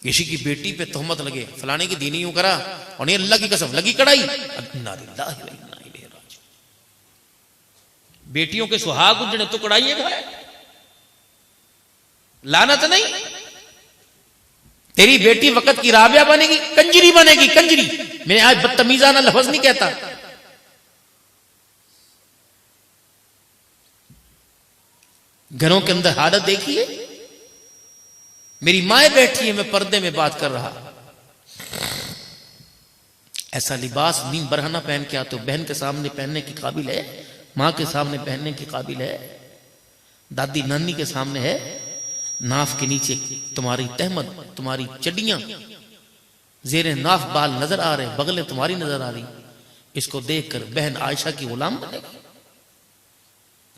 किसी की बेटी पे तोहमत लगे, फलाने की दीनी यूं करा, और नहीं अल्लाह की कसम लगी कड़ाई, बेटियों के सुहाग उजड़े तो कड़ाई है, लानत नहीं। तेरी बेटी वक्त की राबिया बनेगी, कंजरी बनेगी, कंजरी। मैं आज बदतमीजाना लफ्ज नहीं कहता। घरों के अंदर हालत देखिए, मेरी माए बैठी है, मैं पर्दे में बात कर रहा, ऐसा लिबास नीम बरहना पहन के आते हो, बहन के सामने पहनने की काबिल है, मां के सामने पहनने की काबिल है, दादी नानी के सामने है, नाफ के नीचे तुम्हारी तहमत, तुम्हारी चड्डियां, जेरे नाफ बाल नजर आ रहे, बगलें तुम्हारी नजर आ रही। इसको देखकर बहन आयशा की गुलाम बनेगी,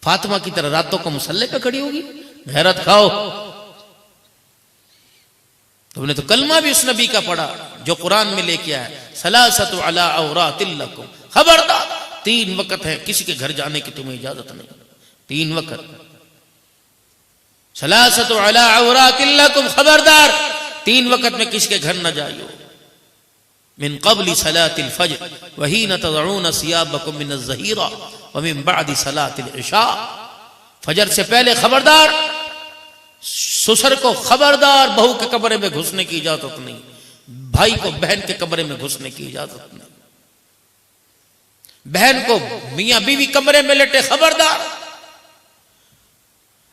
फातिमा की तरह रातों को मुसल्ले पे खड़ी होगी। गैरत खाओ। तुमने तो कलमा भी उस नबी का पढ़ा जो कुरान में लेके आया, सलासतु अला औरातिल लकुम, खबरदार 3 वक्त है, किसी के घर जाने की तुम्हें इजाजत नहीं। 3 वक्त, सलासतु अला औरातिल लकुम, खबरदार 3 वक्त में किसी के घर न जाइयो। मिन क़ब्ल सलातिल फज्र व हीन तज़ऊन सियाबकुम मिन अज़-ज़हीरा व मिन बअद सलातिल इशा। फजर से पहले खबरदार, ससुर को खबरदार बहू के कमरे में घुसने की इजाजत नहीं, भाई को बहन के कमरे में घुसने की इजाजत नहीं, बहन को मियां बीवी कमरे में लेटे खबरदार।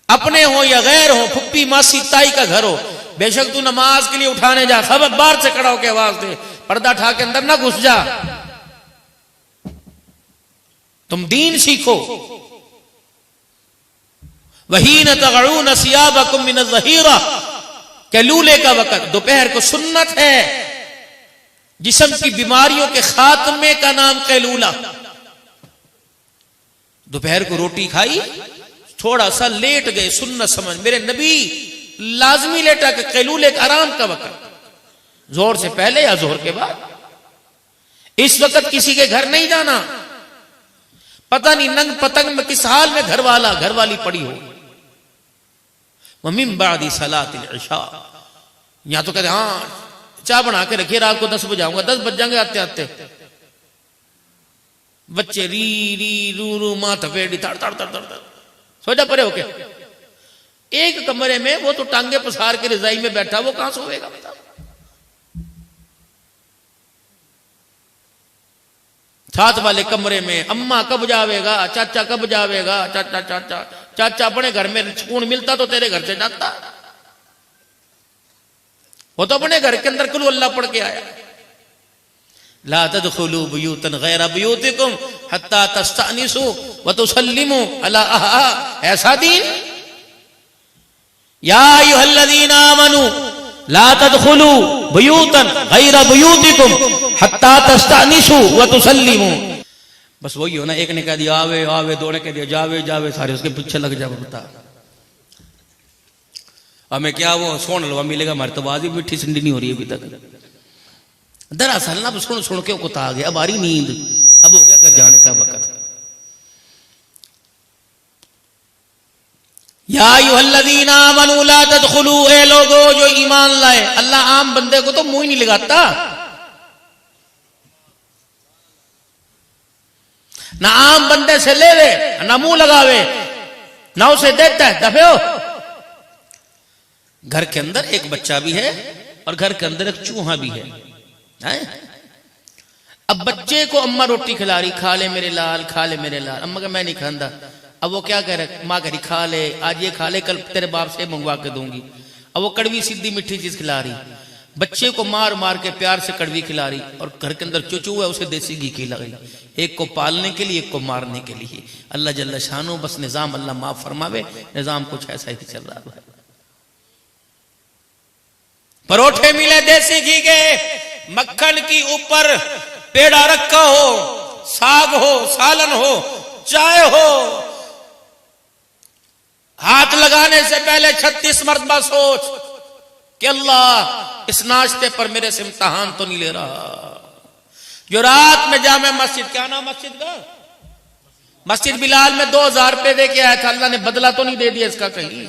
अपने हो या गैर हो, फुप्पी मासी ताई का घर हो, बेशक तू नमाज के लिए उठाने जा, खबर बाहर से खड़ा होकर आवाज दे, पर्दा उठा के अंदर ना घुस जा। तुम दीन सीखो। वहीन तग़ऊन सियाबकुम मिन अज़-ज़हीरा, कैलूले का वक्त, दोपहर को सुन्नत है, जिस्म की बीमारियों के खात्मे का नाम कैलूला। दोपहर को रोटी खाई, थोड़ा सा लेट गए, सुन्नत समझ, मेरे नबी लाजमी लेटा के कैलूले का आराम का वक्त, जोर से पहले या जोर के बाद। इस वक्त किसी के घर नहीं जाना, पता नहीं नंग पतंग में किस हाल में घर वाला घर वाली पड़ी हो। मिन बादी सलातिल इशा, या तो कहते हाँ चाय बना के रखिए, रात को 10 बजे आऊंगा, 10 बज जाएंगे आते आते। बच्चे री री रू रू माँ थपेड़ी तड़ तड़ तड़ तड़, सोचा परे हो क्या? एक कमरे में वो तो टांगे पसार के रजाई में बैठा, वो कहां सोएगा बता? साथ वाले कमरे में अम्मा कब जावेगा, चाचा कब जावेगा, चाचा चाचा चाचा अपने घर में सुकून मिलता तो तेरे घर से जाता, वो तो अपने घर के अंदर कुल अल्लाह पढ़ के आया। ला तदखुलू बुयूतन गैरा बुयूतिकुम हत्ता तस्तअनिसू व तुसल्लिमू अला अहा, ऐसा दीन। या अय्युहल्लज़ीना आमनू ला तदखुलू बुयूतन गैरा बुयूतिकुम हत्ता तस्तअनिसू व तुसल्लिमू। बस वही हो ना, एक ने कह दिया आवे आवे, दो ने कह दिया जावे जावे, सारे उसके पीछे लग जाओ। बता हमें क्या वो सोन हलवा मिलेगा, हमारी तो आवाज भी मीठी सिंडी नहीं हो रही अभी तक। दरअसल ना सुन सुन के कुता आ गया, अब आ रही नींद, अब हो गया घर जाने का वक्त। या अय्युहल्लज़ीना आमनू ला तदखुलू, ए लोगो जो ईमान लाए। अल्लाह आम बंदे को तो मुंह ही नहीं लगाता, ना आम बंदे से ले ले, ना मुंह लगावे, ना उसे देता है दफे हो। घर के अंदर एक बच्चा भी है और घर के अंदर एक चूहा भी है। अब बच्चे को अम्मा रोटी खिला रही, खा ले मेरे लाल, खा ले मेरे लाल। अम्मा का मैं नहीं खांदा। अब वो क्या कह रहा, माँ कह रही खा ले, आज ये खा ले, कल तेरे बाप से मंगवा के दूंगी। अब वो कड़वी सीधी मीठी चीज खिला रही, बच्चे को मार मार के प्यार से कड़वी खिला रही, और घर के अंदर चूचू है उसे देसी घी खिला रही, एक को पालने के लिए एक को मारने के लिए। अल्लाह जल्ल शानो, बस निजाम अल्लाह माफ फरमावे, निजाम कुछ ऐसा ही चल रहा है। परोठे मिले देसी घी के, मक्खन की ऊपर पेड़ा रखा हो, साग हो, सालन हो, चाय हो, हाथ लगाने से पहले 36 मरतबा सोच कि अल्लाह इस नाश्ते पर मेरे से इम्तिहान तो नहीं ले रहा। जो रात में जामे मस्जिद, क्या नाम मस्जिद का, मस्जिद बिलाल में 2000 रुपए दे के आया था, अल्लाह ने बदला तो नहीं दे दिया इसका कहीं।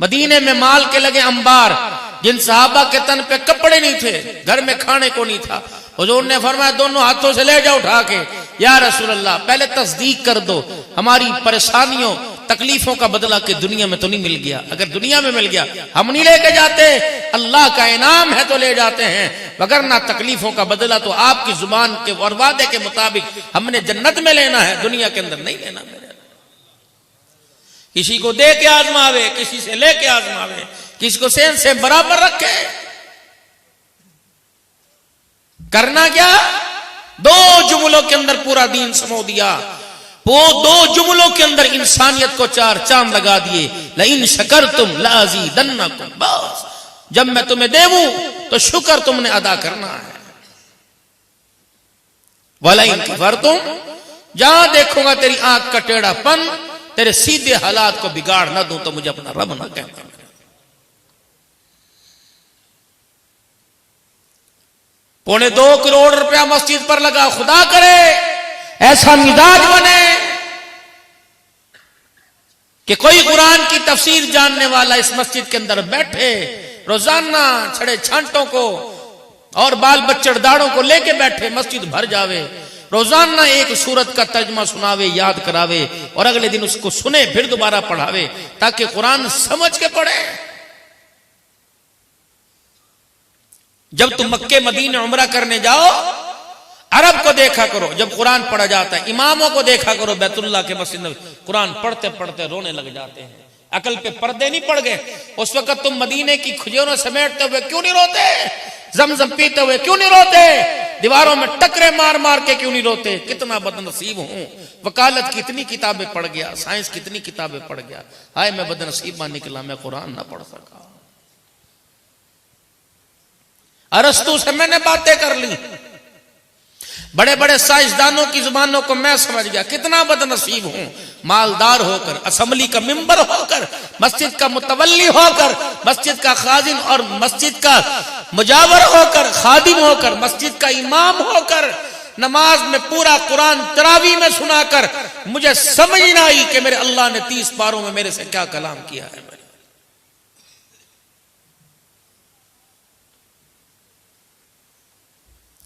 मदीने में माल के लगे अंबार, जिन सहाबा के तन पे कपड़े नहीं थे, घर में खाने को नहीं था, हुजूर ने फरमाया दोनों हाथों से ले जाओ उठा के, या रसूल अल्लाह पहले तस्दीक कर दो, हमारी परेशानियों तकलीफों का बदला के दुनिया में तो नहीं मिल गया, अगर दुनिया में मिल गया हम नहीं लेके जाते, अल्लाह का इनाम है तो ले जाते हैं, वगरना तकलीफों का बदला तो आपकी जुबान के और वादे के मुताबिक हमने जन्नत में लेना है, दुनिया के अंदर नहीं लेना। मेरे किसी को दे के आजमावे, किसी से लेके आजमावे, किसी को सेन से बराबर रखे, करना क्या? दो जुमलों के अंदर पूरा दीन समो दिया, वो दो जुमलों के अंदर इंसानियत को चार चांद लगा दिए, लइन शकरतुम लाज़ीदन्नकुम, बस जब मैं तुम्हें देवूं तो शुक्र तुमने अदा करना है, वलइन कफरतुम, जहां देखूंगा तेरी आंख का टेढ़ापन, तेरे सीधे हालात को बिगाड़ ना दूं तो मुझे अपना रब ना कहना। $2.25 करोड़ मस्जिद पर लगा, खुदा करे ऐसा मिजाज बने कि कोई कुरान की तफसीर जानने वाला इस मस्जिद के अंदर बैठे, रोजाना छड़े छांटों को और बाल बच्चड़दारों को लेके बैठे, मस्जिद भर जावे, रोजाना एक सूरत का तर्जमा सुनावे, याद करावे और अगले दिन उसको सुने फिर दोबारा पढ़ावे, ताकि कुरान समझ के पढ़े। जब तुम मक्के मदीने उम्रा करने जाओ, अरब को देखा करो जब कुरान पढ़ा जाता है, इमामों को देखा करो बैतुल्लाह के मस्जिद में कुरान पढ़ते पढ़ते रोने लग जाते हैं, अकल पे पर्दे नहीं पड़ गए। उस वक्त तुम मदीने की खजूरें समेटते हुए क्यों नहीं रोते? जमजम पीते हुए क्यों नहीं रोते? दीवारों में टकरे मार मार के क्यों नहीं रोते? कितना बदनसीब हूं, वकालत कितनी किताबें पढ़ गया, साइंस कितनी किताबें पढ़ गया, हाय मैं बदनसीबा निकला, मैं कुरान ना पढ़ सका। अरस्तु से मैंने बातें कर ली, बड़े बड़े साइंसदानों की जुबानों को मैं समझ गया, कितना बदनसीब हूं, मालदार होकर, असेंबली का मेंबर होकर, मस्जिद का मुतवल्ली होकर, मस्जिद का खाजिन और मस्जिद का मुजावर होकर, खादिम होकर, मस्जिद का इमाम होकर, नमाज में पूरा कुरान तरावी में सुनाकर मुझे समझ ना आई कि मेरे अल्लाह ने 30 पारों में मेरे से क्या कलाम किया है।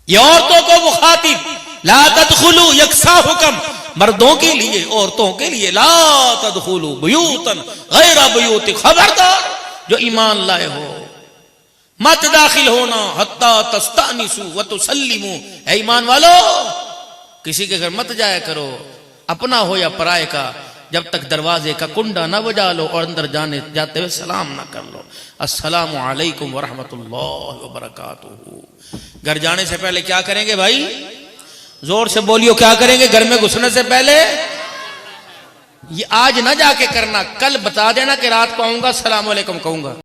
ये औरतों को मुखातिब, ला तदखुलू, यकसा हुक्म मर्दों के लिए औरतों के लिए, ला तदखुलू बुयूतन गैरा बुयूति, खबरदार जो ईमान लाए हो मत दाखिल होना, हत्ता तस्तानिसु व तुसल्लिमू, ऐ ईमान वालो किसी के घर मत जाया करो, अपना हो या पराये का, जब तक दरवाजे का कुंडा ना बजा लो और अंदर जाते हुए सलाम ना कर लो, अस्सलामु अलैकुम व रहमतुल्लाहि व बरकातुहू। घर जाने से पहले क्या करेंगे भाई? जोर से बोलियो, क्या करेंगे घर में घुसने से पहले? ये आज ना जाके करना, कल बता देना कि रात को आऊंगा सलाम अलैकुम कहूंगा।